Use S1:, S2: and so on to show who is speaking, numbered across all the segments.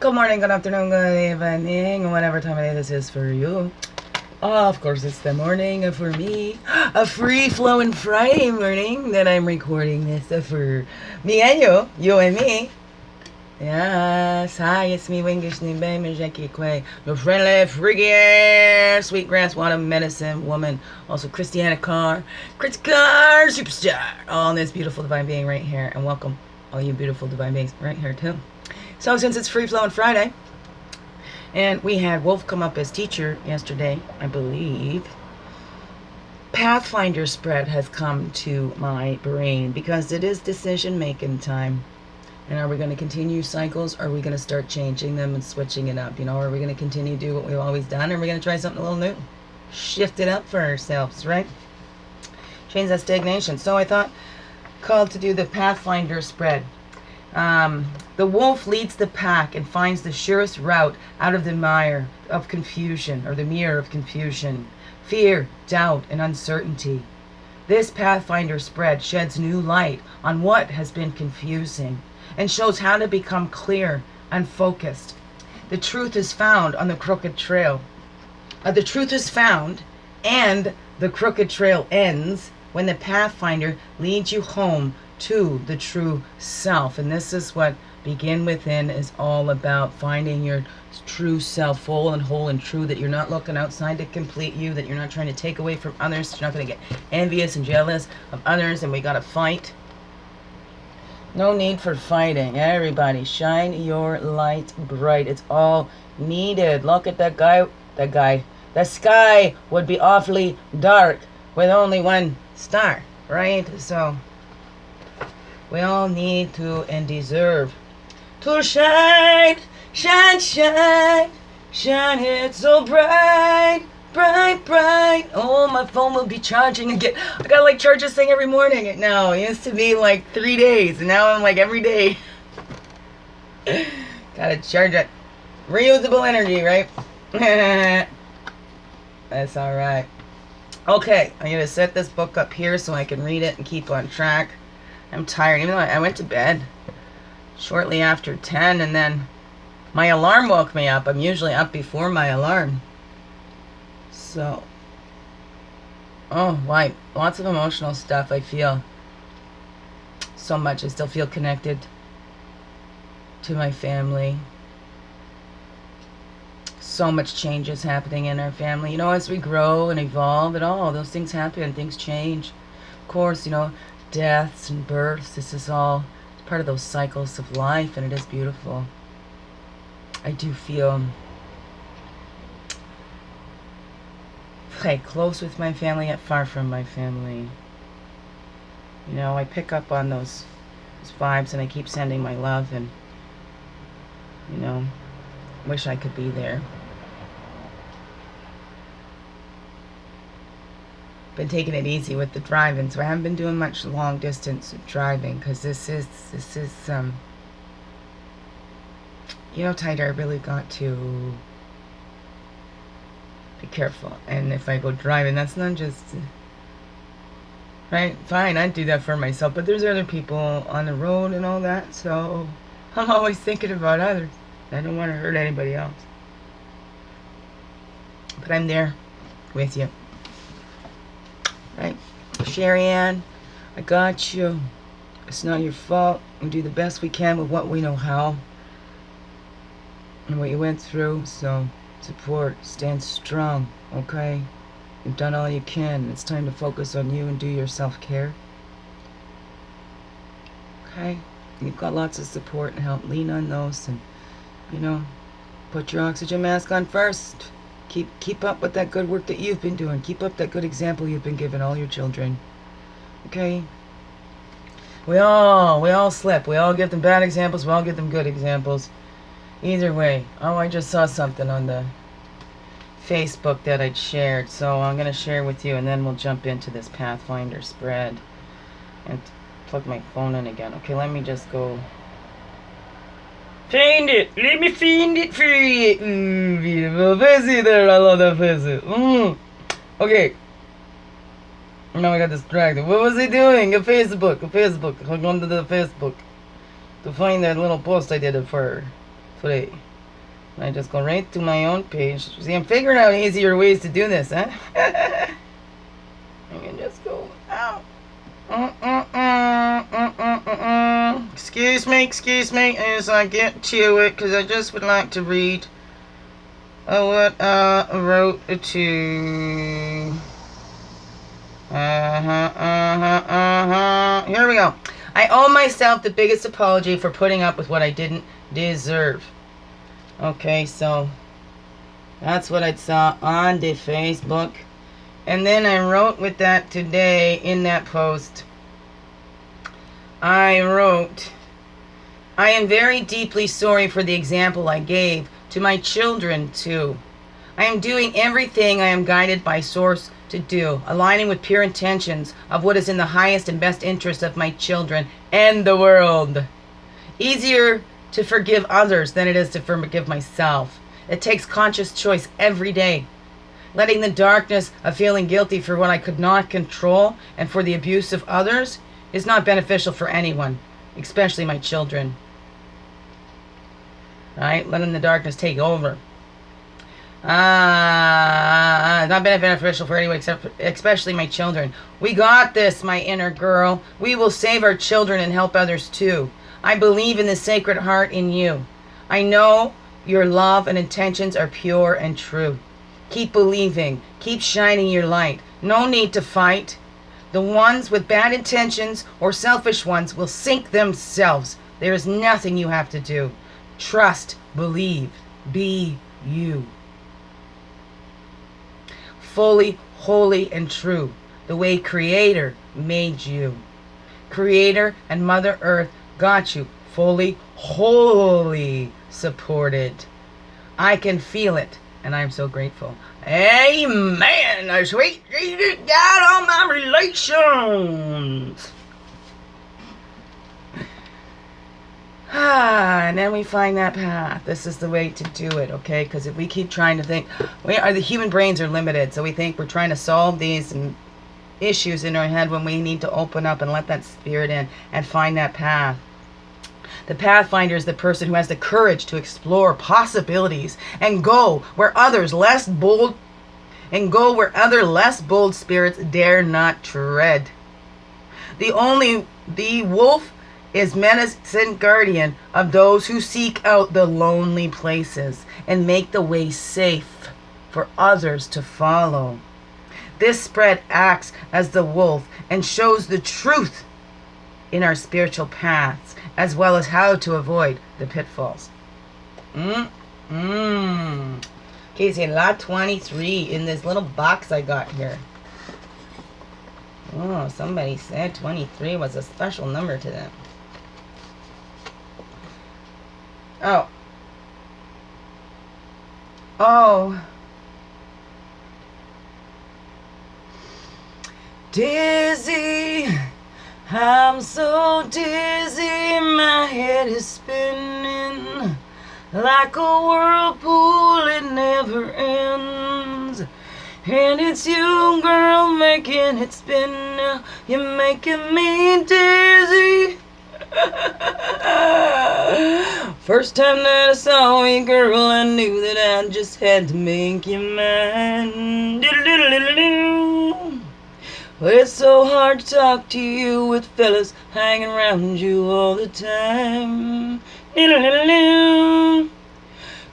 S1: Good morning, good afternoon, good evening, whatever time of day this is for you. Of course, it's the morning for me. A free-flowing Friday morning that I'm recording this for me and you and me. Yes, hi, it's me, Wingish Nimbe Jackie Quay, your friendly, freaky, sweetgrass water medicine woman, also Christiana Carr, superstar, all this beautiful divine being right here, and welcome all you beautiful divine beings right here too. So since it's Free Flowing Friday, and we had Wolf come up as teacher yesterday, I believe, Pathfinder spread has come to my brain because it is decision making time. And are we going to continue cycles? Or are we going to start changing them and switching it up? You know, are we going to continue to do what we've always done? Or are we going to try something a little new? Shift it up for ourselves, right? Change that stagnation. So I thought, called to do the Pathfinder spread. The wolf leads the pack and finds the surest route out of the mire of confusion, or the mirror of confusion, fear, doubt, and uncertainty. This Pathfinder spread sheds new light on what has been confusing and shows how to become clear and focused. The truth is found on the crooked trail. The truth is found, and the crooked trail ends when the Pathfinder leads you home to the true self. And this is what Begin Within is all about, finding your true self, full and whole and true, that you're not looking outside to complete you, that you're not trying to take away from others, you're not going to get envious and jealous of others, and we got to fight. No need for fighting. Everybody, shine your light bright. It's all needed. Look at that guy. The sky would be awfully dark with only one star, right? So we all need to and deserve to shine, shine, shine, shine it so bright, bright, bright. Oh, my phone will be charging again. I gotta like charge this thing every morning now. It used to be like 3 days, and now I'm like every day. Gotta charge it. Reusable energy, right? That's alright. Okay, I'm gonna set this book up here so I can read it and keep on track. I'm tired, even though I went to bed shortly after 10, and then my alarm woke me up. I'm usually up before my alarm. So, oh, why? Lots of emotional stuff. I feel so much. I still feel connected to my family. So much change is happening in our family. You know, as we grow and evolve and all those things happen, things change. Of course, you know, deaths and births, this is all part of those cycles of life, and it is beautiful. I do feel like close with my family yet far from my family. You know, I pick up on those vibes, and I keep sending my love, and you know, wish I could be there. Been taking it easy with the driving, so I haven't been doing much long distance driving, because this is you know, Tighter, I really got to be careful. And if I go driving, that's not just right, fine, I'd do that for myself, but there's other people on the road and all that, so I'm always thinking about others. I don't want to hurt anybody else, but I'm there with you. Right? Sherry Ann, I got you. It's not your fault. We do the best we can with what we know how and what you went through. So support, stand strong, okay? You've done all you can. It's time to focus on you and do your self-care. Okay? You've got lots of support and help. Lean on those, and you know, put your oxygen mask on first. Keep up with that good work that you've been doing. Keep up that good example you've been giving all your children. Okay? We all slip. We all give them bad examples. We all give them good examples. Either way. Oh, I just saw something on the Facebook that I'd shared. So I'm going to share with you, and then we'll jump into this Pathfinder spread. And plug my phone in again. Okay, let me just go find it. Let me find it for you. Beautiful fizzy there. I love that fizzy. Okay. Now I got distracted. What was he doing? A Facebook. I'm going to the Facebook to find that little post I did for today. I just go right to my own page. See, I'm figuring out easier ways to do this, huh? I can just go out. Excuse me, as I get to it, because I just would like to read what I wrote to. Here we go. I owe myself the biggest apology for putting up with what I didn't deserve. Okay, so that's what I saw on the Facebook. And then I wrote with that today in that post. I wrote, I am very deeply sorry for the example I gave to my children too. I am doing everything I am guided by Source to do, aligning with pure intentions of what is in the highest and best interest of my children and the world. Easier to forgive others than it is to forgive myself. It takes conscious choice every day. Letting the darkness of feeling guilty for what I could not control and for the abuse of others is not beneficial for anyone, especially my children. Right? Letting the darkness take over. Not beneficial for anyone, especially my children. We got this, my inner girl. We will save our children and help others too. I believe in the Sacred Heart in you. I know your love and intentions are pure and true. Keep believing. Keep shining your light. No need to fight. The ones with bad intentions or selfish ones will sink themselves. There is nothing you have to do. Trust, believe, be you. Fully, holy, and true, the way Creator made you. Creator and Mother Earth got you fully, wholly supported. I can feel it, and I'm so grateful. Amen. Sweet Jesus God, all my relations. And then we find that path. This is the way to do it, okay? Because if we keep trying to think, the human brains are limited, so we think we're trying to solve these issues in our head when we need to open up and let that spirit in and find that path. The Pathfinder is the person who has the courage to explore possibilities and go where other less bold spirits dare not tread. The wolf is menacing guardian of those who seek out the lonely places and make the way safe for others to follow. This spread acts as the wolf and shows the truth in our spiritual paths, as well as how to avoid the pitfalls. Okay, so lot 23 in this little box I got here. Oh, somebody said 23 was a special number to them. Oh. Dizzy. I'm so dizzy, my head is spinning like a whirlpool, it never ends. And it's you, girl, making it spin now. You're making me dizzy. First time that I saw you, girl, I knew that I just had to make you mine. Diddle-diddle-diddle-doo. Well, it's so hard to talk to you with fellas hanging around you all the time. Diddle-diddle-doo.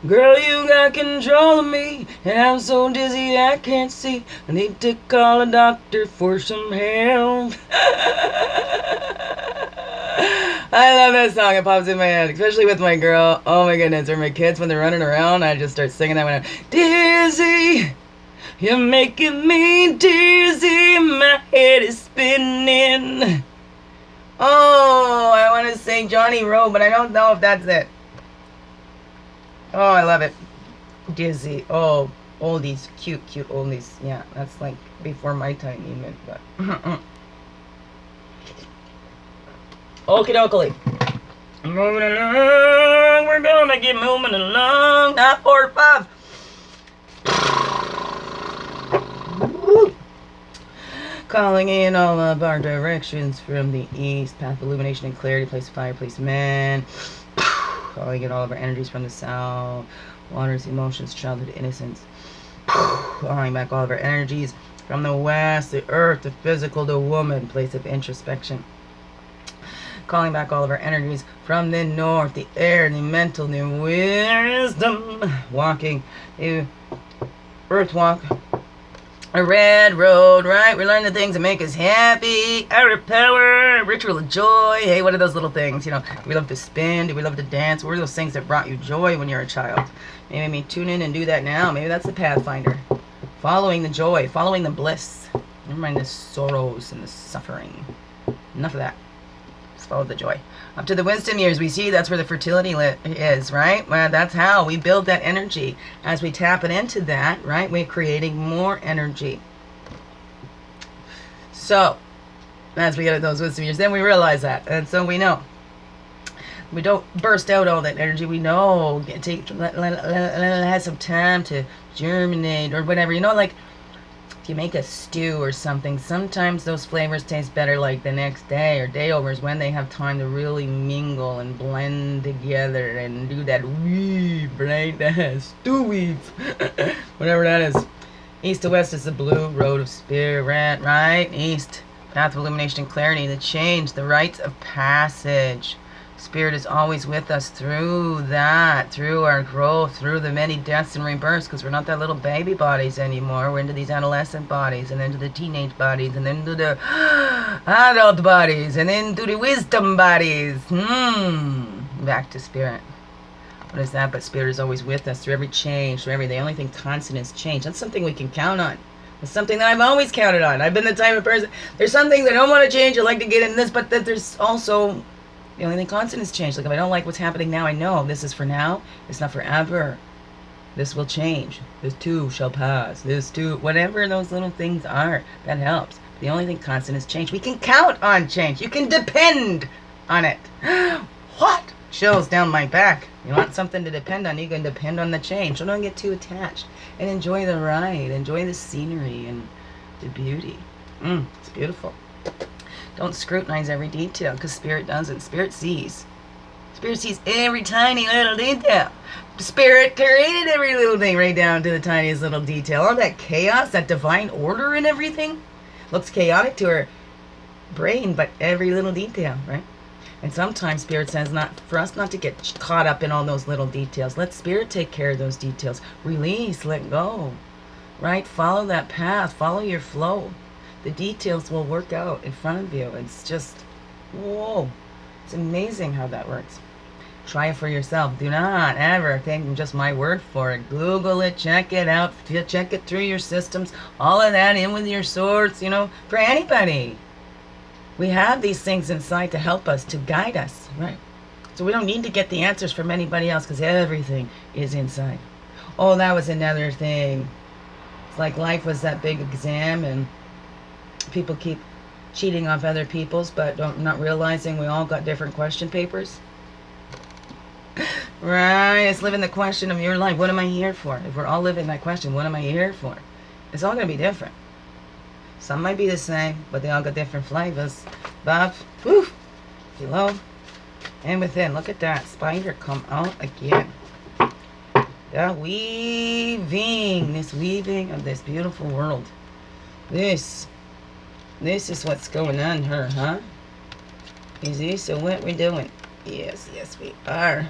S1: Girl, you got control of me, and I'm so dizzy I can't see. I need to call a doctor for some help. I love that song. It pops in my head, especially with my girl. Oh my goodness, or my kids when they're running around. I just start singing that one. Dizzy, you're making me dizzy. My head is spinning. Oh, I want to sing Johnny Rowe, but I don't know if that's it. Oh, I love it. Dizzy. Oh, oldies. Cute oldies. Yeah, that's like before my time even, but. Okie dokie. Moving along. We're gonna get moving along. Not 4 or 5. Calling in all of our directions from the east. Path of illumination and clarity. Place of fire. Place of man. Calling in all of our energies from the south. Waters, emotions, childhood innocence. Calling back all of our energies from the west, the earth, the physical, the woman, place of introspection. Calling back all of our energies from the north, the air, the mental, the wisdom. Walking the earth walk. A red road, right? We learn the things that make us happy. Our power, ritual of joy. Hey, what are those little things? You know, do we love to spin? Do we love to dance? What are those things that brought you joy when you were a child? Maybe tune in and do that now. Maybe that's the Pathfinder. Following the joy, following the bliss. Never mind the sorrows and the suffering. Enough of that. Just follow the joy. Up to the wisdom years, we see that's where the fertility is, right? Well, that's how we build that energy. As we tap it into that, right, we're creating more energy. So, as we get to those wisdom years, then we realize that. And so we know. We don't burst out all that energy. We know. Let it have some time to germinate or whatever. You know, like, if you make a stew or something, sometimes those flavors taste better like the next day or day overs when they have time to really mingle and blend together and do that weave, right? That stew weave. Whatever that is. East to west is the blue road of spirit, right? East, path of illumination and clarity, the change, the rites of passage. Spirit is always with us through that, through our growth, through the many deaths and rebirths, because we're not that little baby bodies anymore. We're into these adolescent bodies, and then to the teenage bodies, and then to the adult bodies, and then to the wisdom bodies. Back to spirit. What is that? But spirit is always with us through every change, through everything. The only thing constant is change. That's something we can count on. It's something that I've always counted on. I've been the type of person, there's some things I don't want to change. I like to get in this, but that there's also... The only thing constant is change. Like, if I don't like what's happening now, I know this is for now. It's not forever. This will change. This too shall pass. This too, whatever those little things are, that helps. The only thing constant is change. We can count on change. You can depend on it. What? Chills down my back. You want something to depend on, you can depend on the change. So don't get too attached. And enjoy the ride. Enjoy the scenery and the beauty. It's beautiful. Don't scrutinize every detail, because Spirit doesn't. Spirit sees. Spirit sees every tiny little detail. Spirit created every little thing right down to the tiniest little detail. All that chaos, that divine order and everything looks chaotic to her brain, but every little detail, right? And sometimes Spirit says not for us not to get caught up in all those little details. Let Spirit take care of those details. Release, let go, right? Follow that path. Follow your flow. The details will work out in front of you. It's just, whoa. It's amazing how that works. Try it for yourself. Do not ever take just my word for it. Google it, check it out, check it through your systems. All of that in with your swords, you know, for anybody. We have these things inside to help us, to guide us, right? So we don't need to get the answers from anybody else, because everything is inside. Oh, that was another thing. It's like life was that big exam, and people keep cheating off other people's, but not realizing we all got different question papers. Right, it's living the question of your life. What am I here for? If we're all living that question, what am I here for? It's all going to be different. Some might be the same, but they all got different flavors. Above, whew, below, and within. Look at that spider come out again. The weaving, this weaving of this beautiful world. This is what's going on here, huh? Is this what we're doing? Yes, we are.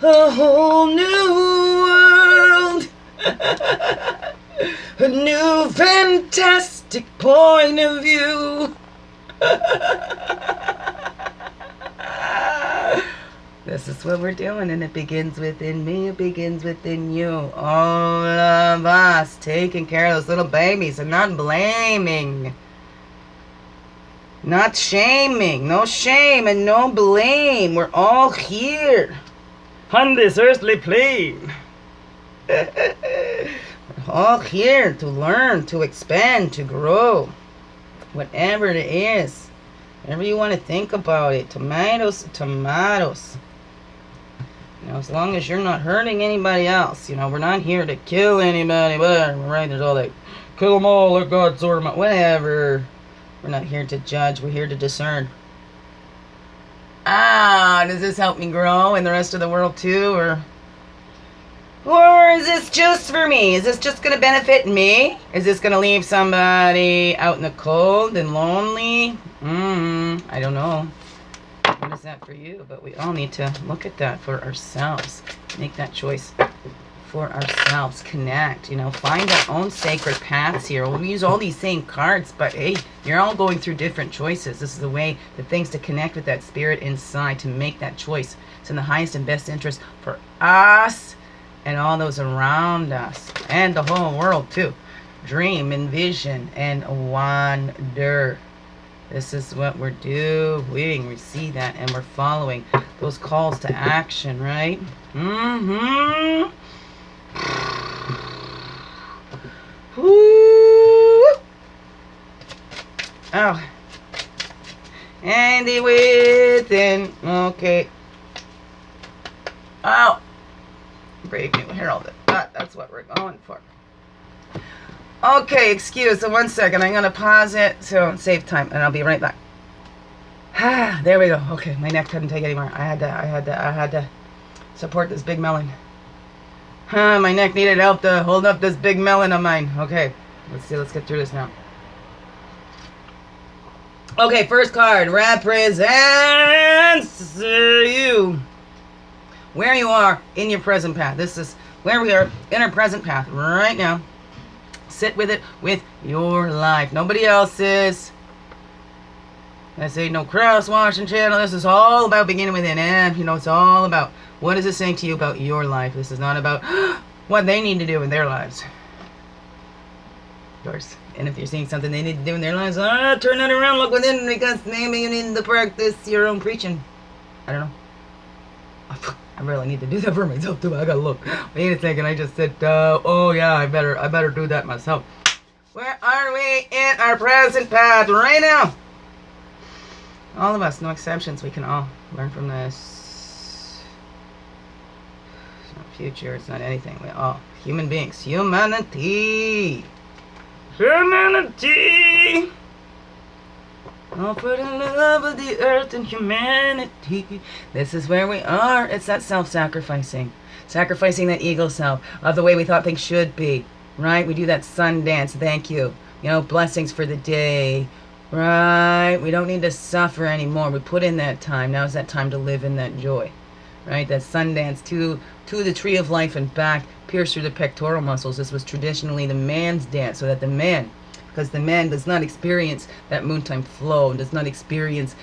S1: A whole new world. A new fantastic point of view. This is what we're doing, and it begins within me, it begins within you. All of us taking care of those little babies and not blaming. Not shaming. No shame and no blame. We're all here on this earthly plane. We're all here to learn, to expand, to grow. Whatever it is. Whatever you want to think about it. Tomatoes, tomatoes. You know, as long as you're not hurting anybody else. You know, we're not here to kill anybody. Whatever, right? There's all that, kill them all, let God sort them out. Whatever. We're not here to judge. We're here to discern. Does this help me grow in the rest of the world too, or is this just for me? Is this just going to benefit me? Is this going to leave somebody out in the cold and lonely? I don't know. What is that for you? But we all need to look at that for ourselves. Make that choice for ourselves. Connect, find our own sacred paths here. We use all these same cards, but hey, you're all going through different choices. This is the way, the things to connect with that spirit inside, to make that choice. It's in the highest and best interest for us and all those around us and the whole world too. Dream, envision, and wonder. This is what we're doing. We see that and we're following those calls to action, right? Woo! Oh. And the within. Okay. Oh. Brave New Herald. That's what we're going for. Okay, excuse me 1 second. I'm going to pause it so save time, and I'll be right back. There we go. Okay, my neck couldn't take anymore. I had to support this big melon. My neck needed help to hold up this big melon of mine. Okay, let's see. Let's get through this now. Okay, first card represents you. Where you are in your present path. This is where we are in our present path right now. Sit with it, with your life. Nobody else's. I say no cross-watching channel. This is all about beginning within. And, it's all about what is it saying to you about your life. This is not about what they need to do in their lives. Of course. And if you're seeing something they need to do in their lives, turn that around, look within, because maybe you need to practice your own preaching. I don't know. I really need to do that for myself too. I gotta look. Wait a second. I just said, oh yeah, I better do that myself. Where are we in our present path right now? All of us, no exceptions. We can all learn from this. It's not future. It's not anything. We all human beings. Humanity. Humanity. All for the love of the earth and humanity. This is where we are. It's that self-sacrificing. Sacrificing that ego self of the way we thought things should be. Right? We do that sun dance. Thank you. Blessings for the day. Right? We don't need to suffer anymore. We put in that time. Now is that time to live in that joy. Right? That sun dance to the tree of life and back. Pierce through the pectoral muscles. This was traditionally the man's dance. So that the man... Because the man does not experience that moontime flow, does not experience,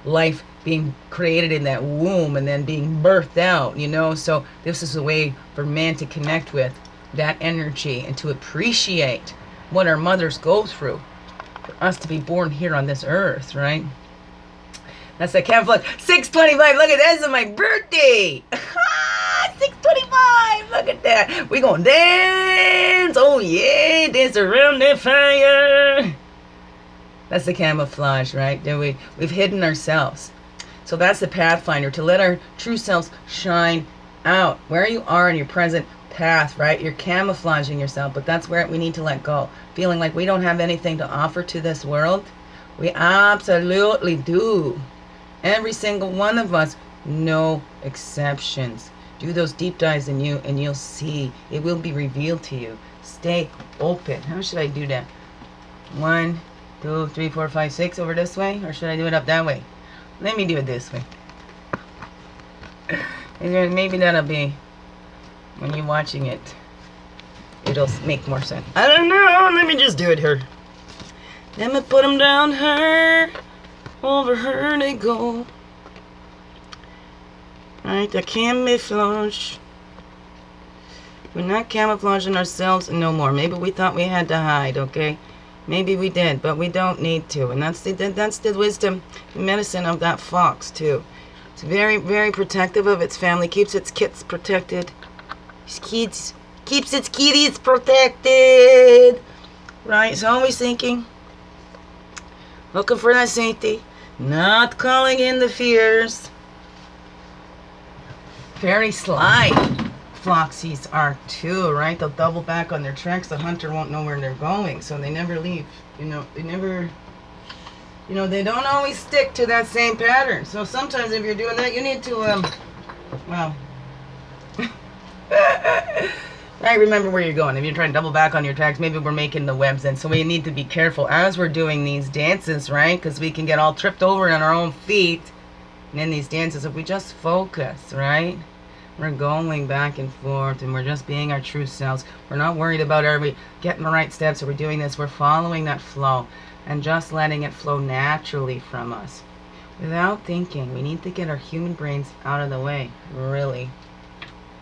S1: life being created in that womb and then being birthed out, So this is a way for man to connect with that energy and to appreciate what our mothers go through for us to be born here on this earth, right? That's the camouflage. 625. Look at that. This is my birthday. 625. Look at that. We gonna dance. Oh yeah, dance around that fire. That's the camouflage, right? We've hidden ourselves. So that's the Pathfinder, to let our true selves shine out. Where you are in your present path, right? You're camouflaging yourself, but that's where we need to let go. Feeling like we don't have anything to offer to this world. We absolutely do. Every single one of us, no exceptions. Do those deep dives in you and you'll see. It will be revealed to you. Stay open. How should I do that? 1, 2, 3, 4, 5, 6 over this way? Or should I do it up that way? Let me do it this way. And maybe that'll be, when you're watching it, it'll make more sense. I don't know. Let me just do it here. Let me put them down her. Over her they go. Right, the camouflage. We're not camouflaging ourselves no more. Maybe we thought we had to hide, okay? Maybe we did, but we don't need to. And that's the wisdom and medicine of that fox, too. It's very, very protective of its family. Keeps its kits protected. Keeps its kitties protected. Right, it's always thinking. Looking for that safety. Not calling in the fears. Very sly floxies are too, right? They'll double back on their tracks. The hunter won't know where they're going, so they never leave. They never You know, they don't always stick to that same pattern. So sometimes if you're doing that, you need to, well, right, remember where you're going. If you're trying to double back on your tracks, maybe we're making the webs in. So we need to be careful as we're doing these dances, right? Because we can get all tripped over on our own feet. And in these dances, if we just focus, right? We're going back and forth, and we're just being our true selves. We're not worried about are we getting the right steps, or we're doing this. We're following that flow and just letting it flow naturally from us without thinking. We need to get our human brains out of the way, really.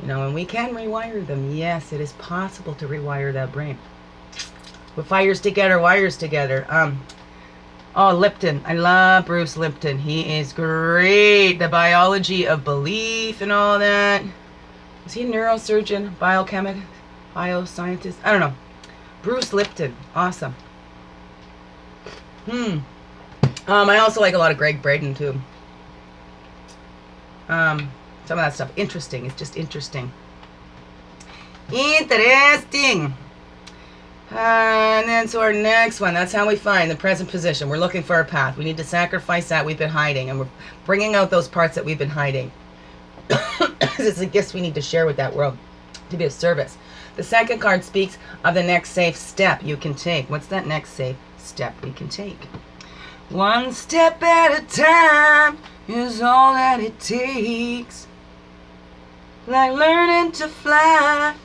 S1: You know, and we can rewire them. Yes, it is possible to rewire that brain. What fires together, wires together. Oh, Lipton. I love Bruce Lipton. He is great. The biology of belief and all that. Is he a neurosurgeon, biochemic, bioscientist? I don't know. Bruce Lipton. Awesome. I also like a lot of Greg Braden, too. Some of that stuff. Interesting. It's just interesting. Interesting. And then so our next one, that's how we find the present position. We're looking for our path. We need to sacrifice that we've been hiding, and we're bringing out those parts that we've been hiding. It's a gift we need to share with that world to be of service. The second card speaks of the next safe step you can take. What's that next safe step we can take? One step at a time is all that it takes. Like learning to fly.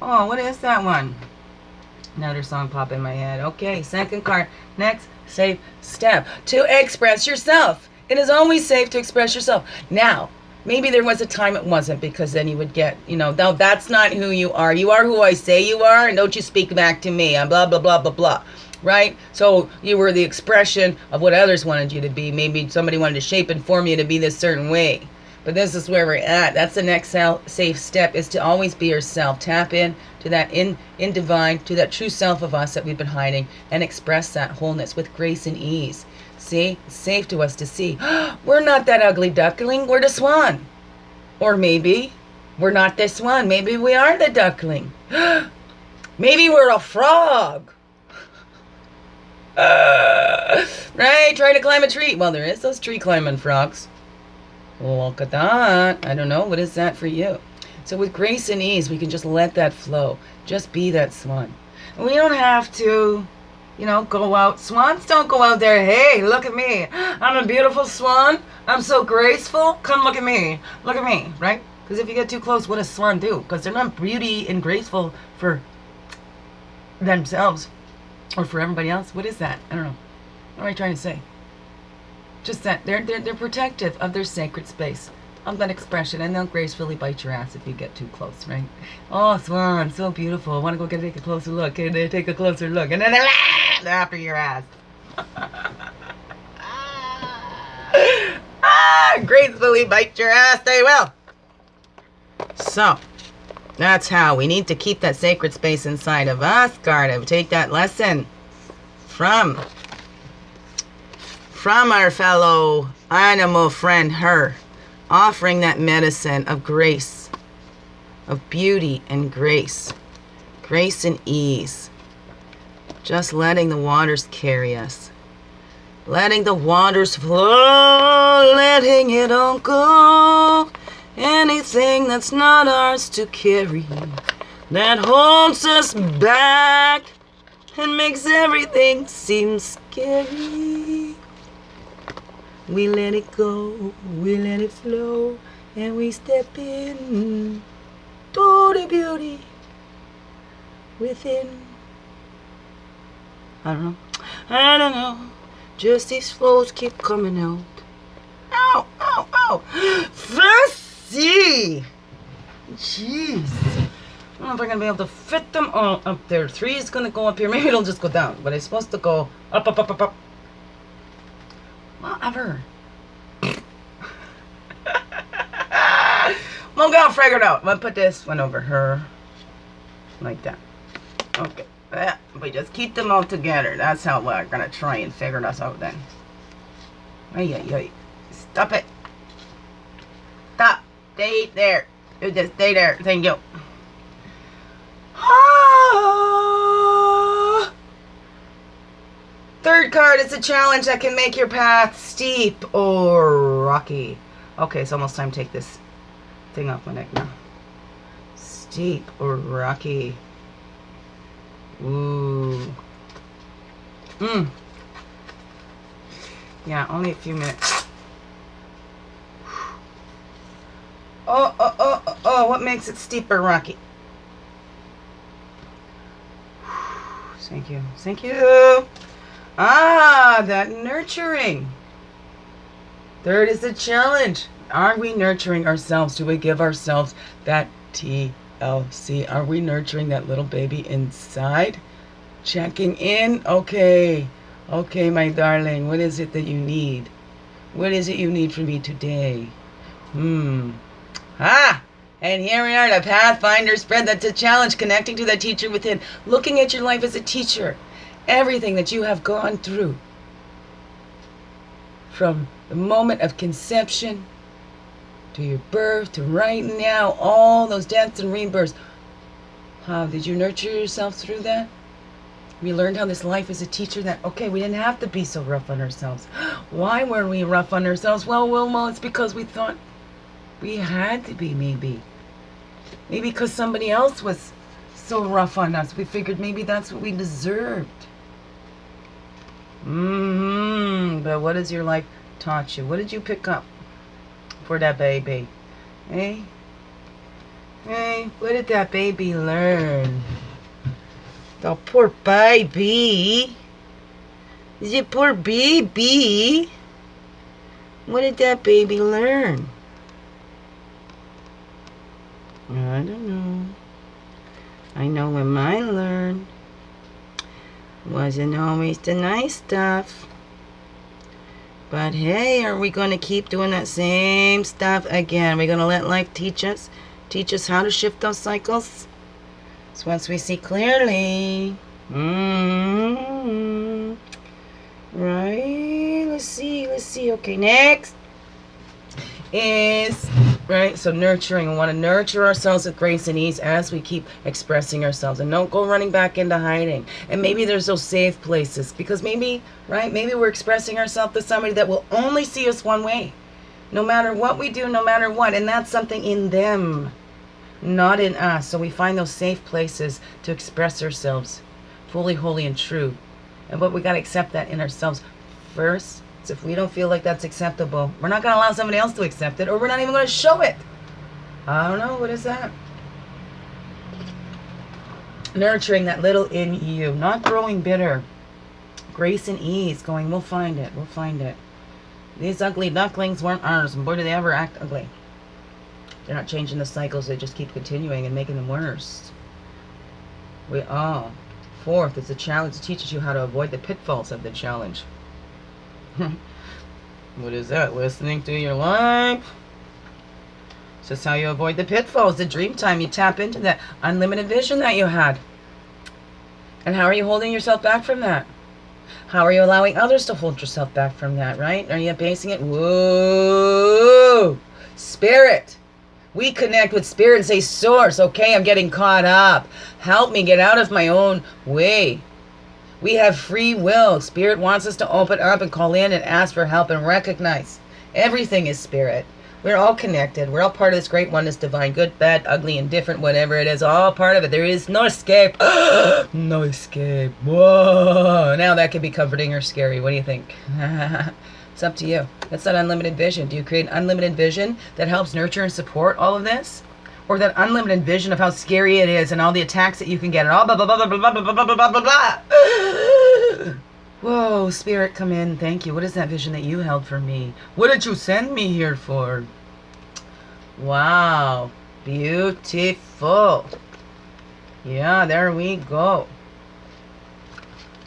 S1: Oh, what is that one? Another song pop in my head. Okay, second card. Next safe step. To express yourself. It is always safe to express yourself. Now, maybe there was a time it wasn't, because then you would get, you know, no, that's not who you are. You are who I say you are, and don't you speak back to me. I'm blah, blah, blah, blah, blah. Right? So you were the expression of what others wanted you to be. Maybe somebody wanted to shape and form you to be this certain way. But this is where we're at. That's the next safe step, is to always be yourself. Tap in to that in divine, to that true self of us that we've been hiding, and express that wholeness with grace and ease. See? It's safe to us to see. We're not that ugly duckling. We're the swan. Or maybe we're not this one. Maybe we are the duckling. Maybe we're a frog. Right? Trying to climb a tree. Well, there is those tree climbing frogs. Look at that. I don't know. What is that for you? So with grace and ease, we can just let that flow. Just be that swan. And we don't have to, you know, go out. Swans don't go out there. Hey, look at me. I'm a beautiful swan. I'm so graceful. Come look at me. Look at me. Right? Because if you get too close, what does swan do? Because they're not beauty and graceful for themselves or for everybody else. What is that? I don't know. What am I trying to say? Just that they're protective of their sacred space, of that expression, and they'll gracefully bite your ass if you get too close, right? Oh, swan, so beautiful. I want to go take a closer look. Can they take a closer look? And then they're after your ass. Gracefully bite your ass, they will. So, that's how we need to keep that sacred space inside of us, Garda. Take that lesson from our fellow animal friend, her, offering that medicine of grace, of beauty and grace and ease. Just letting the waters carry us. Letting the waters flow, letting it all go. Anything that's not ours to carry, that holds us back and makes everything seem scary. We let it go, we let it flow, and we step in to the beauty within. I don't know, just these flows keep coming out. Ow, ow, ow. Fussy! Jeez. I don't know if I'm going to be able to fit them all up there. 3 is going to go up here. Maybe it'll just go down, but it's supposed to go up, up, up, up, up. Whatever. We'll go figure it out. I'm going to put this one over her. Like that. Okay. We just keep them all together. That's how we're going to try and figure this out then. Ay, ay, ay. Stop it. Stop. Stay there. You just stay there. Thank you. third card is a challenge that can make your path steep or rocky. Okay, it's almost time to take this thing off my neck now. Steep or rocky. Ooh. Yeah, only a few minutes. Oh, what makes it steep or rocky? Thank you. Thank you. Ah, that nurturing. Third is the challenge. Are we nurturing ourselves? Do we give ourselves that TLC? Are we nurturing that little baby inside? Checking in. Okay. Okay, my darling. What is it that you need? What is it you need from me today? And here we are, the Pathfinder spread. That's a challenge, connecting to that teacher within, looking at your life as a teacher. Everything that you have gone through, from the moment of conception to your birth to right now, all those deaths and rebirths. How did you nurture yourself through that? We learned how this life is a teacher, that, okay, we didn't have to be so rough on ourselves. Why were we rough on ourselves? Well, it's because we thought we had to be, maybe. Maybe because somebody else was so rough on us. We figured maybe that's what we deserved. But what has your life taught you? What did you pick up for that baby? Hey, what did that baby learn? The poor baby. Is it poor baby? What did that baby learn? I don't know. I know when mine learned wasn't always the nice stuff. But hey, are we going to keep doing that same stuff again? We're going to let life teach us how to shift those cycles. So once we see clearly, right? Let's see. Okay, next is, right, so nurturing. We want to nurture ourselves with grace and ease as we keep expressing ourselves, and don't go running back into hiding. And maybe there's those safe places, because maybe, right, maybe we're expressing ourselves to somebody that will only see us one way, no matter what we do, no matter what, and that's something in them, not in us. So we find those safe places to express ourselves fully, wholly, and true. And but we got to accept that in ourselves first. So if we don't feel like that's acceptable, we're not going to allow somebody else to accept it, or we're not even going to show it. I don't know. What is that? Nurturing that little in you. Not growing bitter. Grace and ease. Going, we'll find it. We'll find it. These ugly ducklings weren't ours. And boy, do they ever act ugly. They're not changing the cycles. They just keep continuing and making them worse. We all. Fourth, it's a challenge. It teaches you how to avoid the pitfalls of the challenge. What is that? Listening to your life. It's just how you avoid the pitfalls. The dream time. You tap into that unlimited vision that you had. And how are you holding yourself back from that? How are you allowing others to hold yourself back from that, right? Are you basing it? Whoa! Spirit. We connect with spirit and say, Source, okay, I'm getting caught up. Help me get out of my own way. We have free will. Spirit wants us to open up and call in and ask for help and recognize everything is spirit. We're all connected. We're all part of this Great One-ness Divine. Good, bad, ugly, indifferent, whatever it is. All part of it. There is no escape. No escape. Whoa. Now that could be comforting or scary. What do you think? It's up to you. That's that unlimited vision. Do you create an unlimited vision that helps nurture and support all of this? Or that unlimited vision of how scary it is and all the attacks that you can get and all blah, blah, blah, blah, blah, blah, blah, blah, blah, blah. Whoa, Spirit, come in. Thank you. What is that vision that you held for me? What did you send me here for? Wow. Beautiful. Yeah, there we go.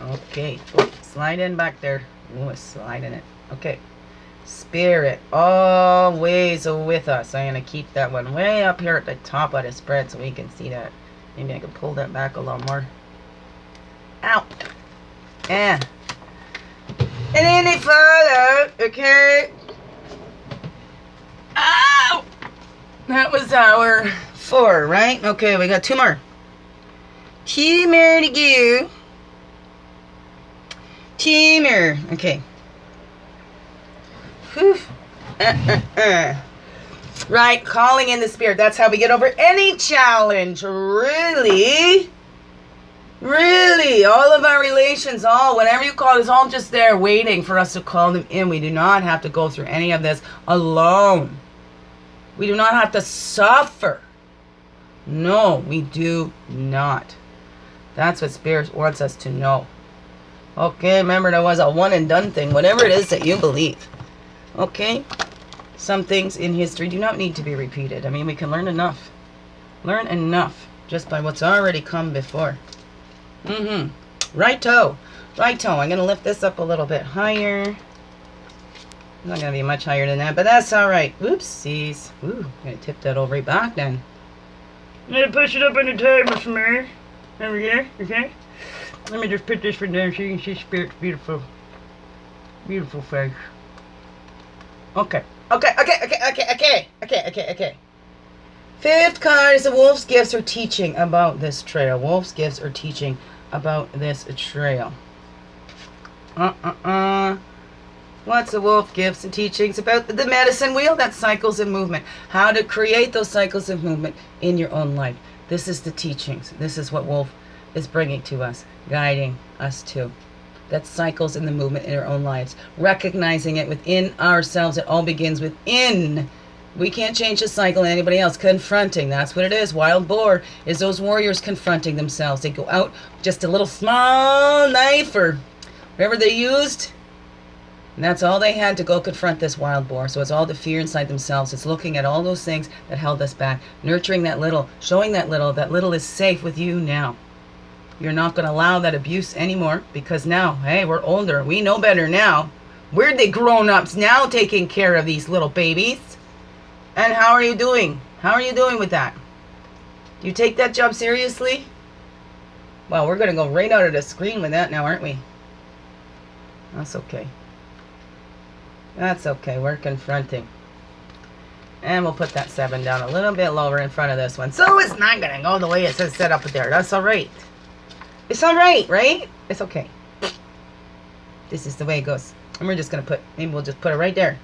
S1: Okay. Oh, slide in back there. Oh, slide in it. Okay. Spirit, always with us. I'm going to keep that one way up here at the top of the spread so we can see that. Maybe I can pull that back a little more. Out. And then it fall out. Okay. Ow! That was our 4, right? Okay, we got 2 more. 2 more to go. Teamer. Okay. Whew. Right, calling in the spirit. That's how we get over any challenge. Really? Really, all of our relations, whenever you call, it's all just there waiting for us to call them in. We do not have to go through any of this alone. We do not have to suffer. No, we do not. That's what Spirit wants us to know. Okay, remember there was a one and done thing, whatever it is that you believe. Okay? Some things in history do not need to be repeated. I mean, we can learn enough. Learn enough just by what's already come before. Righto. Righto. I'm going to lift this up a little bit higher. Not going to be much higher than that, but that's all right. Oopsies. Ooh, I'm going to tip that over back then. I'm going to push it up on the table for me. Over here, okay? Let me just put this one down so you can see Spirit's beautiful. Beautiful face. Okay. Okay. Fifth card is the Wolf's gifts or teaching about this trail. Wolf's gifts or teaching about this trail. What's the wolf gifts and teachings about the medicine wheel? That's cycles of movement. How to create those cycles of movement in your own life. This is the teachings. This is what Wolf is bringing to us, guiding us to. That's cycles in the movement in our own lives. Recognizing it within ourselves. It all begins within. We can't change the cycle in anybody else. Confronting, that's what it is. Wild boar is those warriors confronting themselves. They go out with just a little small knife or whatever they used. And that's all they had to go confront this wild boar. So it's all the fear inside themselves. It's looking at all those things that held us back. Nurturing that little. Showing that little is safe with you now. You're not going to allow that abuse anymore. Because now, hey, we're older. We know better now. We're the grown-ups now taking care of these little babies. And how are you doing? How are you doing with that? Do you take that job seriously? Well, we're going to go right out of the screen with that now, aren't we? That's okay. That's okay. We're confronting. And we'll put that 7 down a little bit lower in front of this one. So it's not going to go the way it says set up there. That's all right. It's all right, right? It's okay. This is the way it goes. And we're just going to put, maybe we'll just put it right there.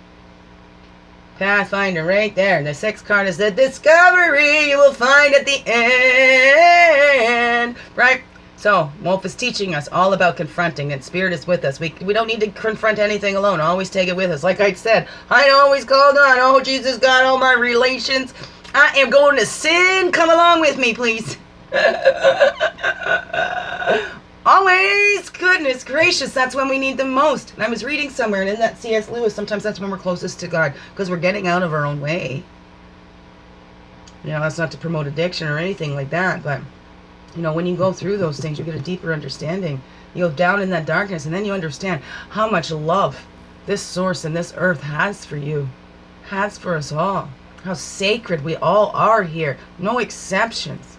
S1: Pathfinder right there. The 6th card is the discovery you will find at the end. Right? So, Wolf is teaching us all about confronting, and Spirit is with us. We don't need to confront anything alone. Always take it with us. Like I said, I always called on, oh, Jesus, God, all my relations. I am going to sin. Come along with me, please. Always, goodness gracious, that's when we need them most. And I was reading somewhere, and in that C.S. Lewis, sometimes that's when we're closest to God, because we're getting out of our own way. You know, that's not to promote addiction or anything like that, but you know, when you go through those things, you get a deeper understanding. You go down in that darkness, and then you understand how much love this source and this earth has for you, has for us all. How sacred we all are here. No exceptions.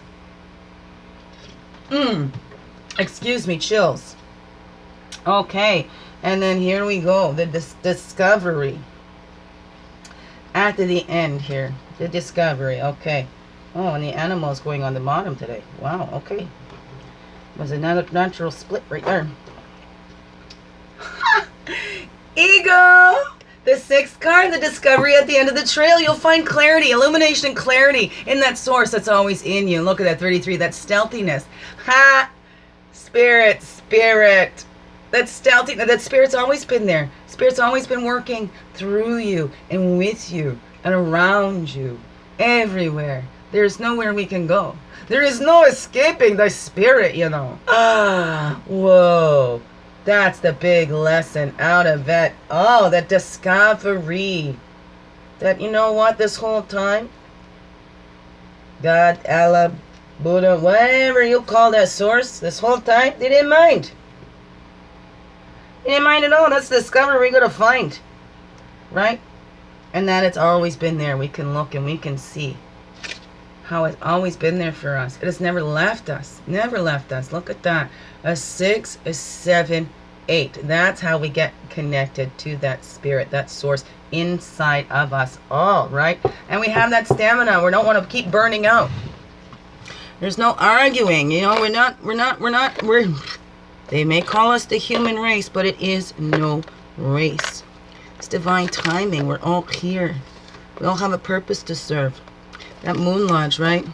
S1: Excuse me, chills. Okay, and then here we go. The discovery. At the end here. The discovery, okay. Oh, and the animal is going on the bottom today. Wow, okay. There's another natural split right there. Ego! The 6th card, the discovery at the end of the trail. You'll find clarity, illumination, and clarity in that source that's always in you. Look at that 33, that stealthiness. Ha! Spirit. That stealthy, that Spirit's always been there. Spirit's always been working through you and with you and around you. Everywhere. There's nowhere we can go. There is no escaping the Spirit, you know. Whoa. That's the big lesson out of that. Oh, that discovery. That, you know what, this whole time? God, Allah, Buddha, whatever you call that source, this whole time, they didn't mind. They didn't mind at all. That's the discovery we're going to find. Right? And that it's always been there. We can look and we can see how it's always been there for us. It has never left us. Never left us. Look at that. A 6, a 7, 8. That's how we get connected to that Spirit, that source inside of us all, right? And we have that stamina. We don't want to keep burning out. There's no arguing. You know, we're They may call us the human race, but it is no race. It's divine timing. We're all here. We all have a purpose to serve. That moon lodge, right?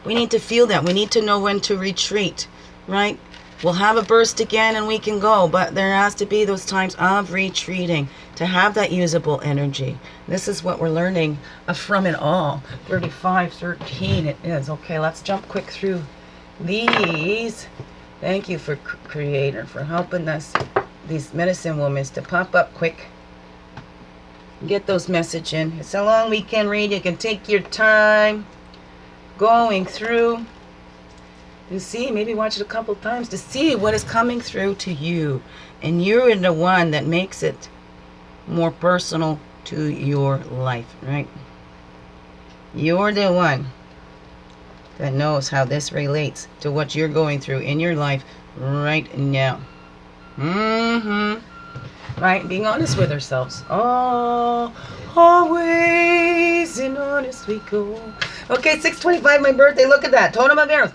S1: We need to feel that. We need to know when to retreat, right? We'll have a burst again and we can go, but there has to be those times of retreating to have that usable energy. This is what we're learning from it all. 3513 it is. Okay, let's jump quick through these. Thank you for Creator for helping us, these medicine women, to pop up quick. Get those message in. It's a long weekend read. You can take your time going through and see, maybe watch it a couple times to see what is coming through to you. And you're the one that makes it more personal to your life, right? You're the one that knows how this relates to what you're going through in your life right now. Right? Being honest with ourselves. Oh, always in honest we go. Okay, 625, my birthday. Look at that. Totem of arrows.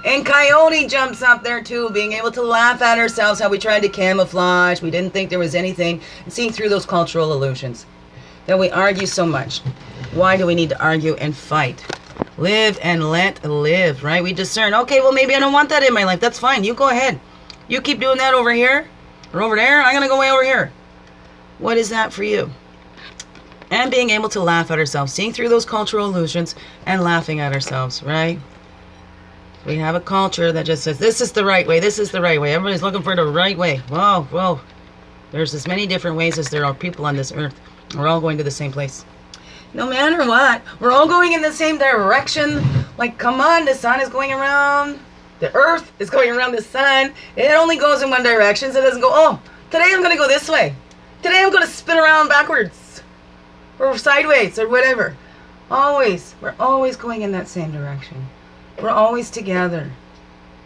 S1: And Coyote jumps up there too, being able to laugh at ourselves, how we tried to camouflage. We didn't think there was anything. And seeing through those cultural illusions. That we argue so much. Why do we need to argue and fight? Live and let live, right? We discern. Okay, well, maybe I don't want that in my life. That's fine. You go ahead. You keep doing that over here or over there. I'm going to go way over here. What is that for you? And being able to laugh at ourselves, seeing through those cultural illusions and laughing at ourselves, right? We have a culture that just says, this is the right way, this is the right way. Everybody's looking for the right way. Whoa, whoa. There's as many different ways as there are people on this earth. We're all going to the same place. No matter what, we're all going in the same direction. Like, come on, the sun is going around. The earth is going around the sun. It only goes in one direction, so it doesn't go, oh, today I'm going to go this way. Today I'm going to spin around backwards. Or sideways, or whatever. Always. We're always going in that same direction. We're always together.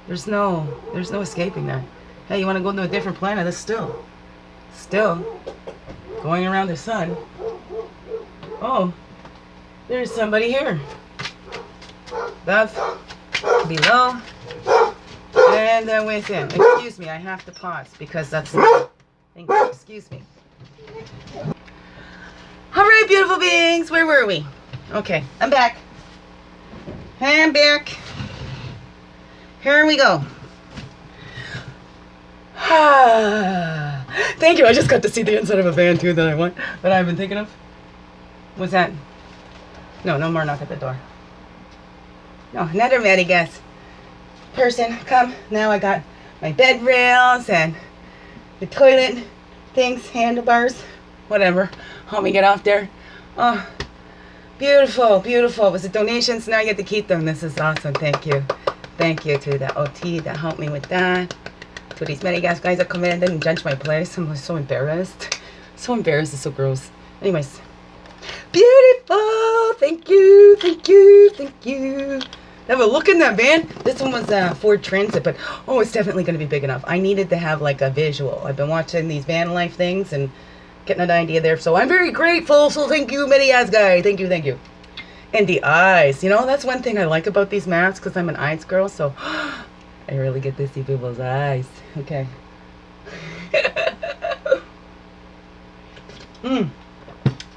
S1: There's no escaping that. Hey, you want to go to a different planet? That's still going around the sun. Oh, there's somebody here. Above, below, and then within. Excuse me, I have to pause because that's... Thank you. Excuse me. All right, beautiful beings. Where were we? Okay, I'm back. I'm back. Here we go. Thank you. I just got to see the inside of a van too that I've been thinking of. What's that? No more knock at the door. No, another Maddie guest person. Come. Now I got my bed rails and the toilet things, handlebars, whatever. Help me get off there. Oh, beautiful, beautiful. Was it donations? Now I get to keep them. This is awesome. Thank you. Thank you to the OT that helped me with that. To these many guys that come in and didn't judge my place. I'm so embarrassed. So embarrassed. It's so gross. Anyways. Beautiful. Thank you. Thank you. Thank you. Have a look in that van. This one was Ford Transit, but oh, it's definitely going to be big enough. I needed to have like a visual. I've been watching these van life things and getting an idea there. So I'm very grateful. So thank you, many eyes guy. Thank you. Thank you. And the eyes. You know, that's one thing I like about these masks because I'm an eyes girl. So I really get to see people's eyes. Okay.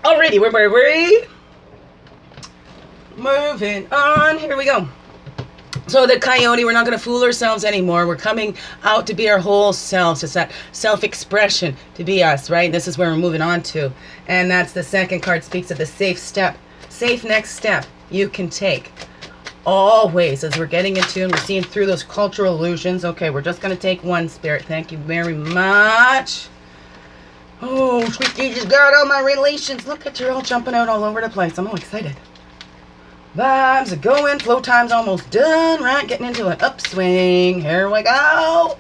S1: Alrighty, where were we? Moving on. Here we go. So the coyote, we're not going to fool ourselves anymore. We're coming out to be our whole selves. It's that self-expression to be us, right? This is where we're moving on to. And that's the second card speaks of the safe step. Safe next step you can take. Always, as we're getting into and we're seeing through those cultural illusions. Okay, we're just going to take one, Spirit. Thank you very much. Oh, sweet Jesus, got all my relations. Look at you all jumping out all over the place. I'm all excited. Vibes are going. Flow time's almost done, right? Getting into an upswing. Here we go.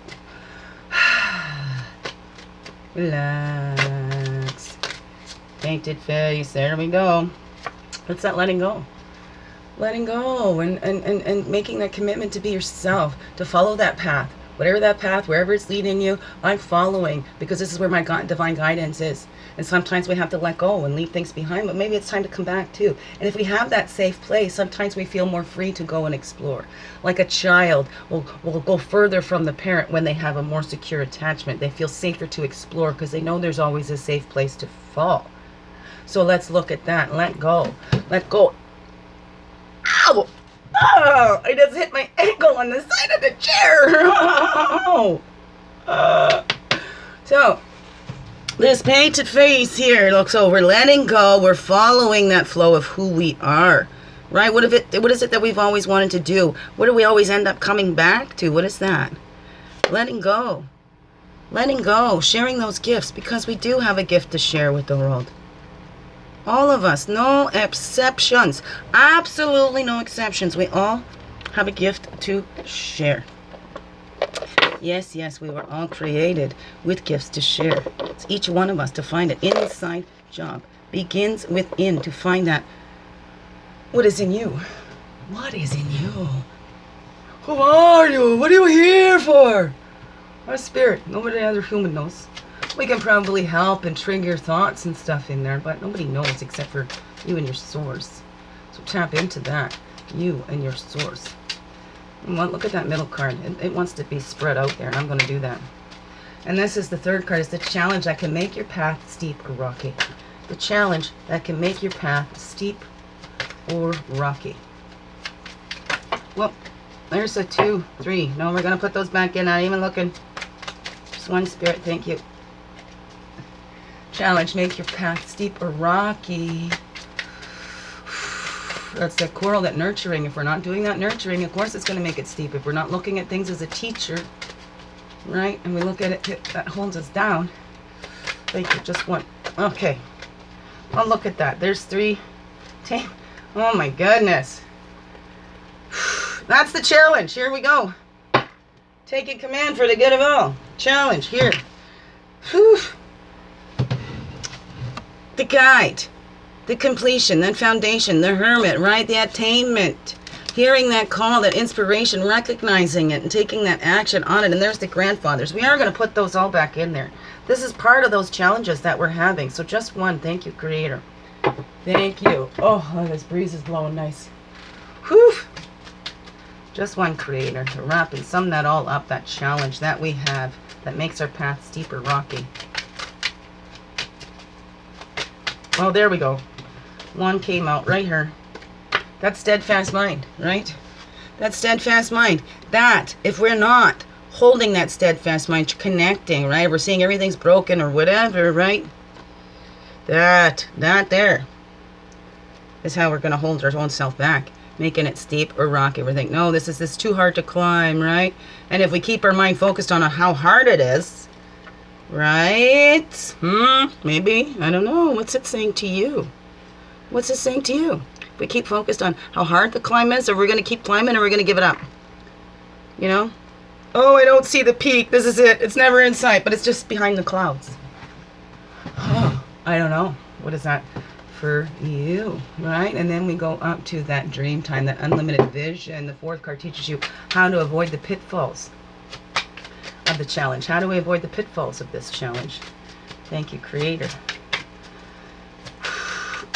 S1: Relax. Painted face. There we go. What's that letting go? Letting go and making that commitment to be yourself, to follow that path. Whatever that path, wherever it's leading you, I'm following because this is where my divine guidance is. And sometimes we have to let go and leave things behind, but maybe it's time to come back too. And if we have that safe place, sometimes we feel more free to go and explore. Like a child will go further from the parent when they have a more secure attachment. They feel safer to explore because they know there's always a safe place to fall. So let's look at that. Let go. Let go. Ow! Oh, I just hit my ankle on the side of the chair. Oh. So, this painted face here, look, so we're letting go, we're following that flow of who we are, right? What is it that we've always wanted to do? What do we always end up coming back to? What is that? Letting go. Letting go, sharing those gifts, because we do have a gift to share with the world. All of us, no exceptions. Absolutely no exceptions. We all have a gift to share. Yes, yes, we were all created with gifts to share. It's each one of us to find it. Inside job begins within, to find that. What is in you? What is in you? Who are you? What are you here for? Our spirit. Nobody other human knows. We can probably help and trigger thoughts and stuff in there, but nobody knows except for you and your source. So tap into that. You and your source. Look at that middle card. It wants to be spread out there, and I'm going to do that. And this is the third card. It's the challenge that can make your path steep or rocky. The challenge that can make your path steep or rocky. Well, there's a 2, 3. No, we're going to put those back in. Not even looking. Just one spirit. Thank you. Challenge, make your path steep or rocky. That's that coral, that nurturing. If we're not doing that nurturing, of course it's going to make it steep. If we're not looking at things as a teacher, right, and we look at it, that holds us down. Thank you, just one. Okay. Oh, look at that. There's 3. Oh my goodness. That's the challenge. Here we go. Taking command for the good of all. Challenge, here. Whew. The guide. The completion, that foundation, the hermit, right? The attainment. Hearing that call, that inspiration, recognizing it, and taking that action on it. And there's the grandfathers. We are going to put those all back in there. This is part of those challenges that we're having. So just one. Thank you, Creator. Thank you. Oh, this breeze is blowing nice. Whew. Just one, Creator, to wrap and sum that all up, that challenge that we have that makes our path steep or rocky. Oh, there we go. One came out right here. That's steadfast mind, right? That steadfast mind. That, if we're not holding that steadfast mind, connecting, right? We're seeing everything's broken or whatever, right? That there is how we're going to hold our own self back, making it steep or rocky. We're thinking, no, this is too hard to climb, right? And if we keep our mind focused on how hard it is, right? Maybe. I don't know. What's it saying to you? What's it saying to you? If we keep focused on how hard the climb is, or we're going to keep climbing, or we're going to give it up. You know? Oh, I don't see the peak. This is it. It's never in sight, but it's just behind the clouds. Oh, I don't know. What is that for you? Right? And then we go up to that dream time, that unlimited vision. The 4th card teaches you how to avoid the pitfalls of the challenge. How do we avoid the pitfalls of this challenge? Thank you, Creator.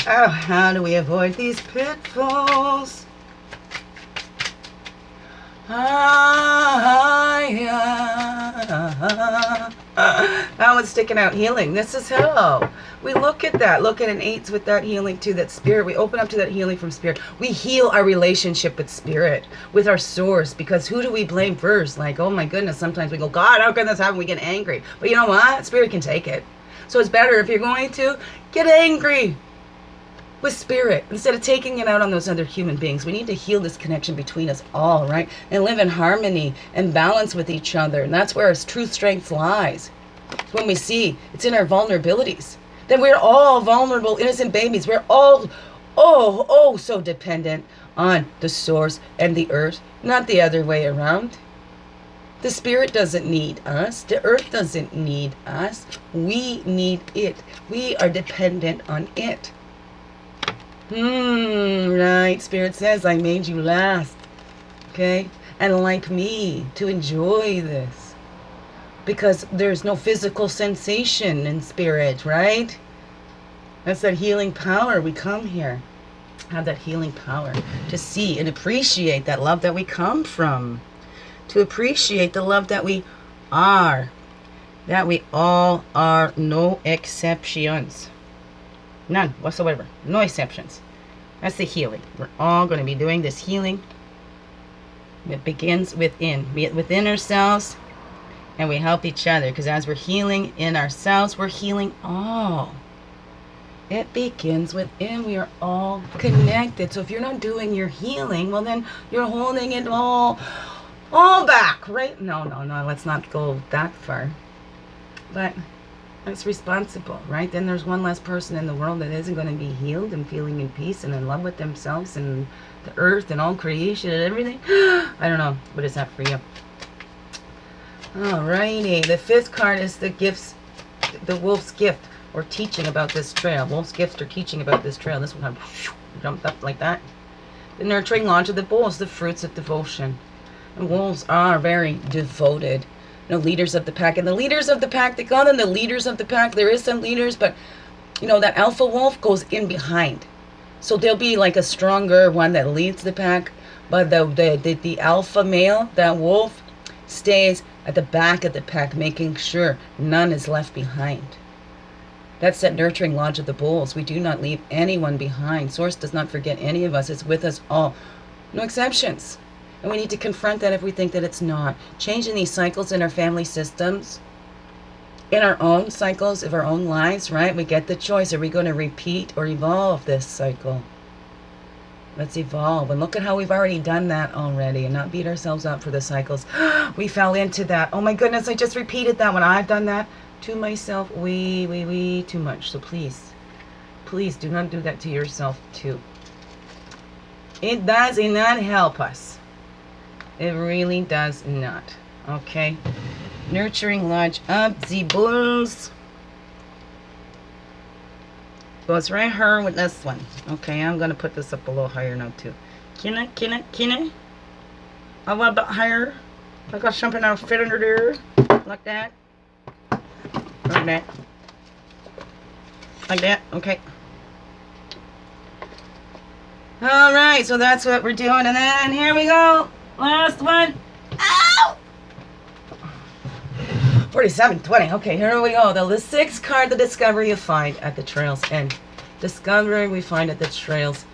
S1: Oh, how do we avoid these pitfalls? That one's sticking out. Healing. This is how we look at that. Look at an 8 with that healing too. That spirit. We open up to that healing from spirit. We heal our relationship with spirit, with our source. Because who do we blame first? Like, oh my goodness. Sometimes we go, God, how can this happen? We get angry. But you know what? Spirit can take it. So it's better if you're going to get angry with spirit instead of taking it out on those other human beings. We need to heal this connection between us all, right? And live in harmony and balance with each other. And that's where our true strength lies. When we see it's in our vulnerabilities, then we're all vulnerable, innocent babies. We're all, oh, so dependent on the source and the earth, not the other way around. The spirit doesn't need us. The earth doesn't need us. We need it. We are dependent on it. Right. Spirit says, I made you last. Okay? And like me, to enjoy this. Because there's no physical sensation in spirit, right? That's that healing power. We come here, have that healing power to see and appreciate that love that we come from, to appreciate the love that we are, that we all are, no exceptions, none whatsoever, no exceptions. That's the healing. We're all going to be doing this healing. It begins within ourselves, and we help each other, because as we're healing in ourselves, we're healing all. It begins within. We are all connected. So if you're not doing your healing, well, then you're holding it all back, right? No, let's not go that far. But it's responsible, right? Then there's one less person in the world that isn't going to be healed and feeling in peace and in love with themselves and the earth and all creation and everything. I don't know. What is that for you? Alrighty. The fifth card is the gifts, the wolf's gift, or teaching about this trail. Wolf's gift or teaching about this trail. This one jumped up like that. The nurturing launch of the bulls, the fruits of devotion. And wolves are very devoted. Leaders of the pack. And the leaders of the pack, they call them the leaders of the pack. There is some leaders, but that alpha wolf goes in behind. So there'll be like a stronger one that leads the pack, but the alpha male, that wolf, stays at the back of the pack, making sure none is left behind. That's that nurturing lodge of the bulls. We do not leave anyone behind. Source does not forget any of us. It's with us all. No exceptions. And we need to confront that if we think that it's not. Changing these cycles in our family systems, in our own cycles of our own lives, right? We get the choice. Are we going to repeat or evolve this cycle? Let's evolve. And look at how we've already done that already and not beat ourselves up for the cycles. We fell into that. Oh my goodness, I just repeated that one. I've done that to myself way too much. So please do not do that to yourself too. It does not help us. It really does not. Okay. Nurturing lodge of the bulls. Goes right here with this one. Okay, I'm going to put this up a little higher now too. Can I? A little bit higher. I got something that'll fit under there. Like that. Like that. Like that. Okay. Alright, so that's what we're doing. And then here we go. Last one. Ow! 47:20. Okay, here we go. The sixth card, the discovery you find at the trail's end. Discovery we find at the trail's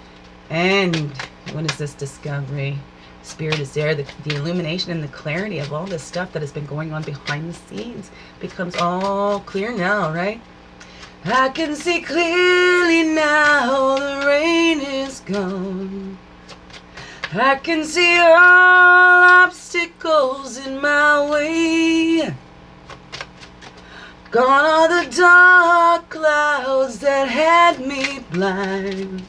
S1: end. What is this discovery? Spirit is there. The illumination and the clarity of all this stuff that has been going on behind the scenes becomes all clear now, right? I can see clearly now the rain is gone. I can see all obstacles in my way. Gone are the dark clouds that had me blind.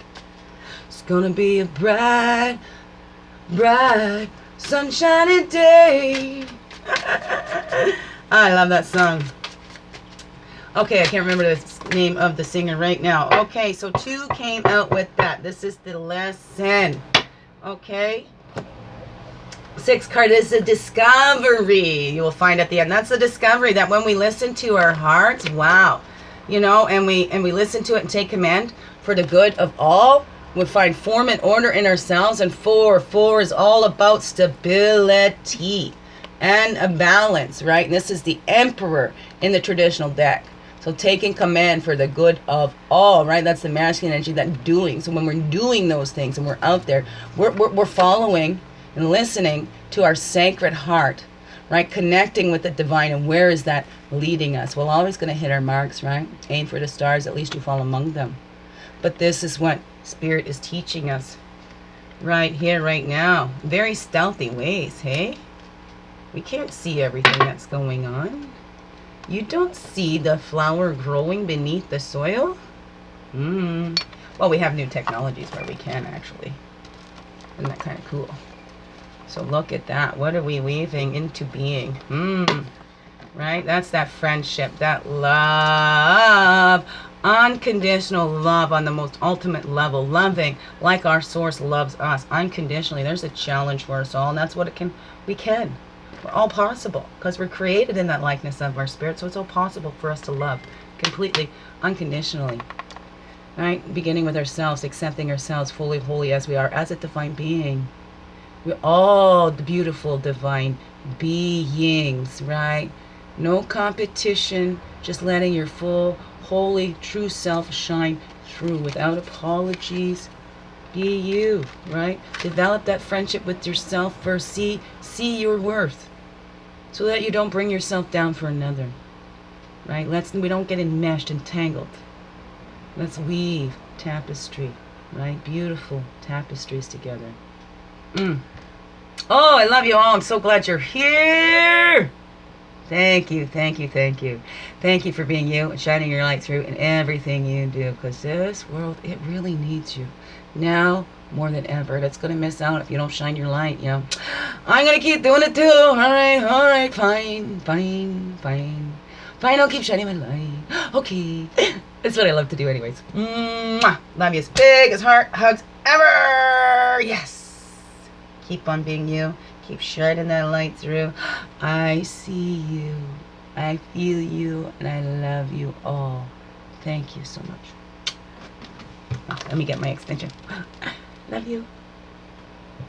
S1: It's gonna be a bright, sunshiny day. I love that song. Okay, I can't remember the name of the singer right now. Okay, so 2 came out with that. This is the lesson. Okay. 6th card is the discovery. You will find at the end. That's the discovery that when we listen to our hearts, wow, and we listen to it and take command for the good of all, we find form and order in ourselves. And 4 is all about stability and a balance, right? And this is the Emperor in the traditional deck. So taking command for the good of all, right? That's the masculine energy, that doing. So when we're doing those things and we're out there, we're following and listening to our sacred heart, right? Connecting with the divine. And where is that leading us? We're always going to hit our marks, right? Aim for the stars, at least you fall among them. But this is what Spirit is teaching us right here, right now. Very stealthy ways, hey? We can't see everything that's going on. You don't see the flower growing beneath the soil? Well, we have new technologies where we can, actually. Isn't that kind of cool? So look at that. What are we weaving into being? Right? That's that friendship, that love. Unconditional love on the most ultimate level. Loving like our source loves us unconditionally. There's a challenge for us all, and that's what we can. We're all possible because we're created in that likeness of our spirit. So it's all possible for us to love completely, unconditionally. right? Beginning with ourselves, accepting ourselves fully, wholly as we are, as a divine being. We're all the beautiful divine beings, right? No competition, just letting your full, holy, true self shine through without apologies. Be you, right? Develop that friendship with yourself first. See your worth, so that you don't bring yourself down for another, right? We don't get enmeshed and tangled. Let's weave tapestry, right? Beautiful tapestries together. Oh, I love you all. I'm so glad you're here. Thank you, thank you, thank you. Thank you for being you and shining your light through in everything you do, because this world, it really needs you. Now more than ever. It's going to miss out if you don't shine your light, you know. I'm going to keep doing it too. All right, fine, fine, fine. Fine, I'll keep shining my light. Okay. That's what I love to do anyways. Mwah. Love you as big as heart hugs ever. Yes. Keep on being you. Keep shining that light through. I see you. I feel you. And I love you all. Thank you so much. Oh, let me get my extension. Love you.